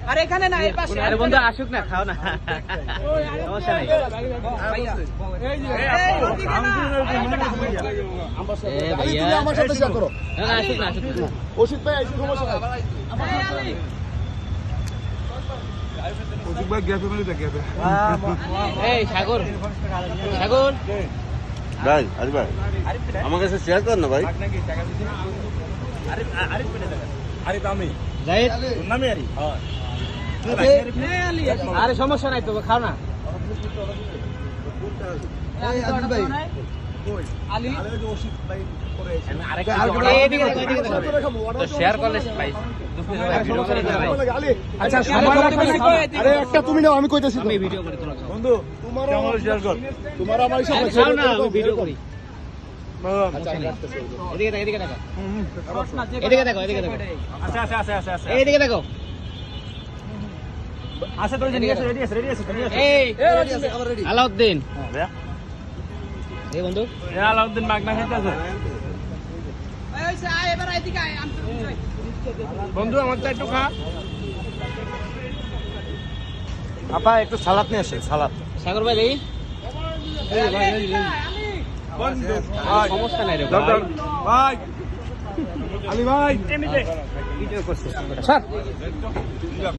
আরে এখানে না, এই পাশে। আরে বন্ধু আসুক না, খাও না, সমস্যা নাই। আমার সাথে শেয়ার করো। না না, আসুক না, আসুক না। ওষুধ ভাই আইসি, সমস্যা নাই। এই সাগর, সাগর ভাই আরে ভাই আমার কাছে শেয়ার কর না ভাই। জাহিদ, আরে সমস্যা নাই তো, খাও না। শেয়ার করলে ভাই আচ্ছা, আরে একটা তুমি নাও, আমি কইতেছি তো। ভিডিও করে তোলা বন্ধু তোমার শেয়ার কর, তোমার আমার সাথে খাও না, ভিডিও করি। আচ্ছা, এদিকে দেখো, এদিকে দেখো, এদিকে দেখো, এদিকে দেখো, আচ্ছা আচ্ছা আচ্ছা আচ্ছা আচ্ছা এইদিকে দেখো। আচ্ছা তো রেডি আছে রেডি আছে রেডি আছে এই আলাউদ্দিন, এই বন্ধু আলাউদ্দিন মাগনা খাইতেছে বন্ধু আমার তো একটু খা আপা একটু সালাদ নিয়ে আসে সালাদ সাগর ভাই দেখি। সমস্যা নাই রে ভাই। ভাই আলী ভাই ভিডিও করছে।